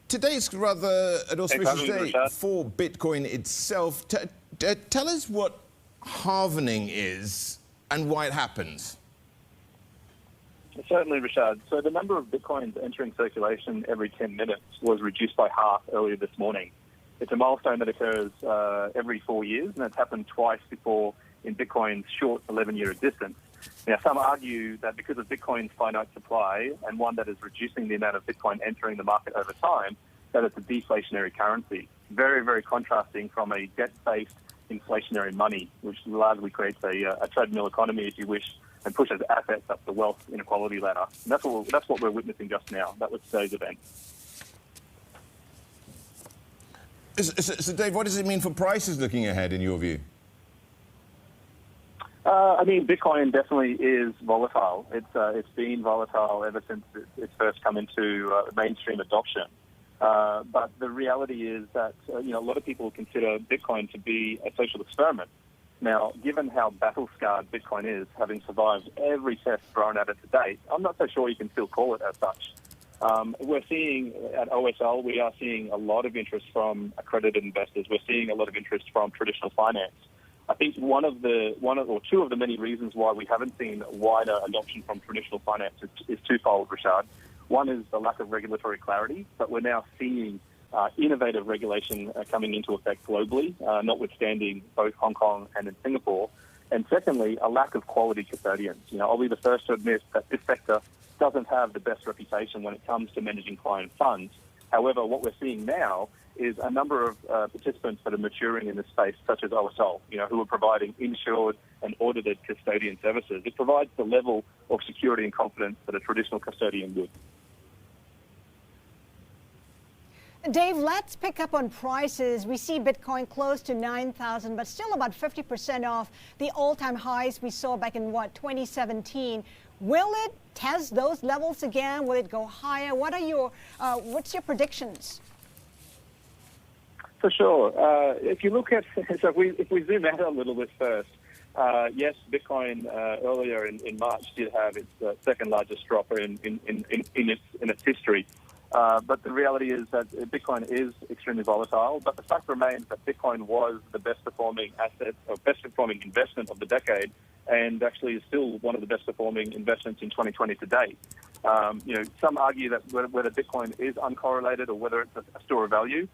today's rather an auspicious day Rishaad. for Bitcoin itself. Tell us what halving is and why it happens. Certainly, Rishaad. So the number of Bitcoins entering circulation every 10 minutes was reduced by half earlier this morning. It's a milestone that occurs every 4 years, and it's happened twice before in Bitcoin's short 11-year existence. Now, some argue that because of Bitcoin's finite supply and one that is reducing the amount of Bitcoin entering the market over time, that it's a deflationary currency. Very, very contrasting from a debt-based inflationary money, which largely creates a treadmill economy, if you wish, and pushes assets up the wealth inequality ladder. And that's what we're witnessing just now. That was today's event. So, Dave, what does it mean for prices looking ahead, in your view? I mean, Bitcoin definitely is volatile. It's been volatile ever since it's first come into mainstream adoption. But the reality is that a lot of people consider Bitcoin to be a social experiment. Now, given how battle-scarred Bitcoin is, having survived every test thrown at it to date, I'm not so sure you can still call it as such. We're seeing at OSL, we are seeing a lot of interest from accredited investors. We're seeing a lot of interest from traditional finance. I think one or two of the many reasons why we haven't seen wider adoption from traditional finance is twofold, Rishaad. One is the lack of regulatory clarity, but we're now seeing innovative regulation coming into effect globally, notwithstanding both Hong Kong and in Singapore. And secondly, a lack of quality custodians. I'll be the first to admit that this sector doesn't have the best reputation when it comes to managing client funds. However, what we're seeing now is a number of participants that are maturing in this space, such as OSL, who are providing insured and audited custodian services. It provides the level of security and confidence that a traditional custodian would. Dave, let's pick up on prices. We see Bitcoin close to 9,000, but still about 50% off the all-time highs we saw back in, 2017. Will it test those levels again? Will it go higher? What's your predictions? For sure. If you look at, so if we zoom out a little bit first, yes, Bitcoin earlier in March did have its second largest drop in its history. But the reality is that Bitcoin is extremely volatile. But the fact remains that Bitcoin was the best performing asset or best performing investment of the decade, and actually is still one of the best performing investments in 2020 to date. Some argue that whether Bitcoin is uncorrelated or whether it's a store of value.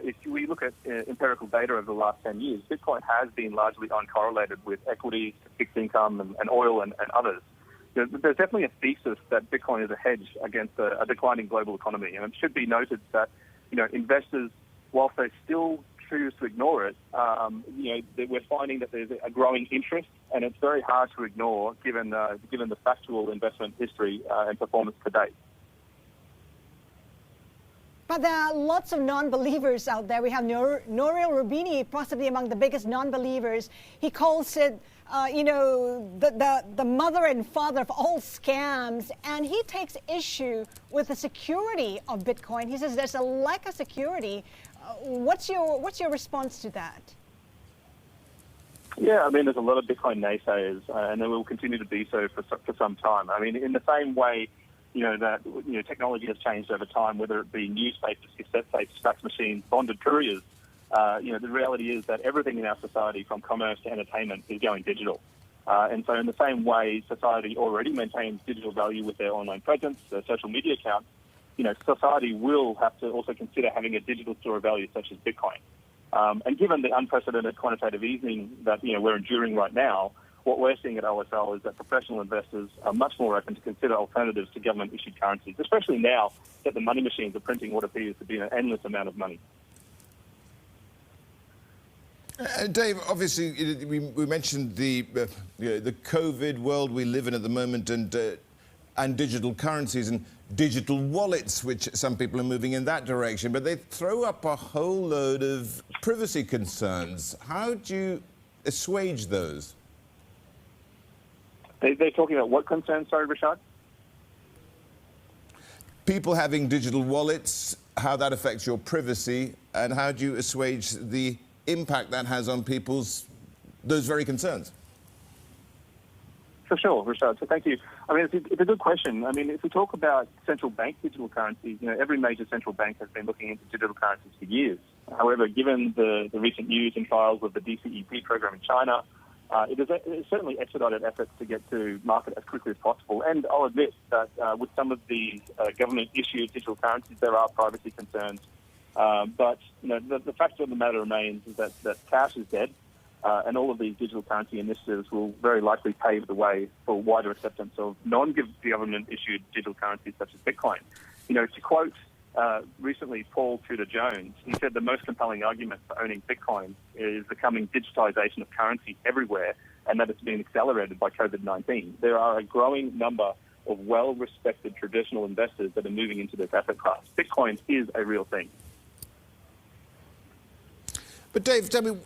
If we look at empirical data over the last 10 years, Bitcoin has been largely uncorrelated with equities, fixed income, and oil and others. There's definitely a thesis that Bitcoin is a hedge against a declining global economy. And it should be noted that, investors, whilst they still choose to ignore it, we're finding that there's a growing interest, and it's very hard to ignore given the factual investment history and performance to date. But there are lots of non-believers out there. We have Nouriel Roubini, possibly among the biggest non-believers. He calls it, the mother and father of all scams, and he takes issue with the security of Bitcoin. He says there's a lack of security. What's your response to that? Yeah, I mean, there's a lot of Bitcoin naysayers, and there will continue to be so for some time. I mean, in the same way, technology has changed over time, whether it be newspapers, cassette tapes, fax machines, bonded couriers. The reality is that everything in our society, from commerce to entertainment, is going digital. And so in the same way society already maintains digital value with their online presence, their social media accounts, society will have to also consider having a digital store of value such as Bitcoin. And given the unprecedented quantitative easing that we're enduring right now, what we're seeing at OSL is that professional investors are much more open to consider alternatives to government-issued currencies, especially now that the money machines are printing what appears to be an endless amount of money. Dave, obviously, we mentioned the COVID world we live in at the moment, and digital currencies and digital wallets, which some people are moving in that direction, but they throw up a whole load of privacy concerns. How do you assuage those? They're talking about what concerns, sorry, Rishaad? People having digital wallets, how that affects your privacy, and how do you assuage the impact that has on those very concerns? For sure, Rishaad. So thank you. I mean, it's a good question. I mean, if we talk about central bank digital currencies, every major central bank has been looking into digital currencies for years. However, given the recent news and trials of the DCEP program in China, it has certainly expedited efforts to get to market as quickly as possible. And I'll admit that with some of the government-issued digital currencies, there are privacy concerns. But the fact of the matter remains is that cash is dead. And all of these digital currency initiatives will very likely pave the way for wider acceptance of non-government-issued digital currencies such as Bitcoin. To quote recently Paul Tudor-Jones, he said the most compelling argument for owning Bitcoin is the coming digitization of currency everywhere, and that it's been accelerated by COVID-19. There are a growing number of well-respected traditional investors that are moving into this asset class. Bitcoin is a real thing. But Dave, tell me,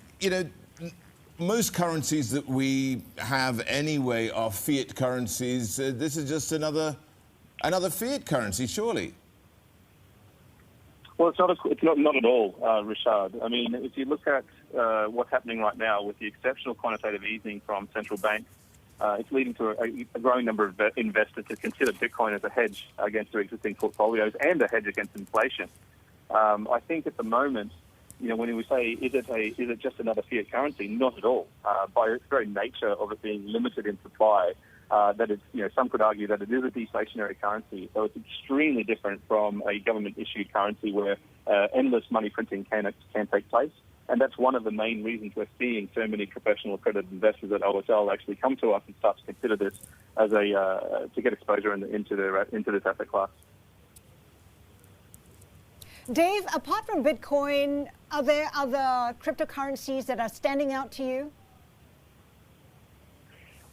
most currencies that we have anyway are fiat currencies. This is just another fiat currency, surely. Well, it's not at all, Rishaad. I mean, if you look at what's happening right now with the exceptional quantitative easing from central banks, it's leading to a growing number of investors to consider Bitcoin as a hedge against their existing portfolios and a hedge against inflation. I think at the moment, when we say, is it just another fiat currency? Not at all. By its very nature of it being limited in supply, that it's, some could argue that it is a deflationary currency. So it's extremely different from a government-issued currency where endless money printing can take place. And that's one of the main reasons we're seeing so many professional accredited investors at OSL actually come to us and start to consider this as to get exposure into this asset class. Dave, apart from Bitcoin, are there other cryptocurrencies that are standing out to you?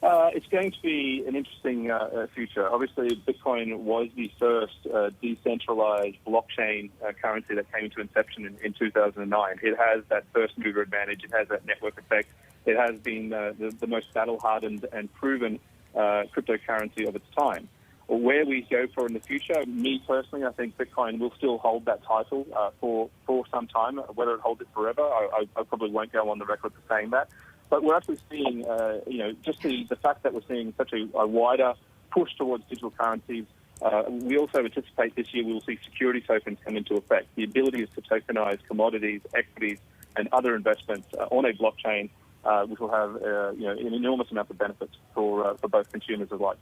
It's going to be an interesting future. Obviously, Bitcoin was the first decentralized blockchain currency that came into inception in 2009. It has that first mover advantage. It has that network effect. It has been the most battle-hardened and proven cryptocurrency of its time. Where we go for in the future, me personally, I think Bitcoin will still hold that title for some time. Whether it holds it forever, I probably won't go on the record for saying that. But we're actually seeing, just the fact that we're seeing such a wider push towards digital currencies. We also anticipate this year we will see security tokens come into effect. The ability to tokenize commodities, equities, and other investments on a blockchain, which will have an enormous amount of benefits for both consumers alike.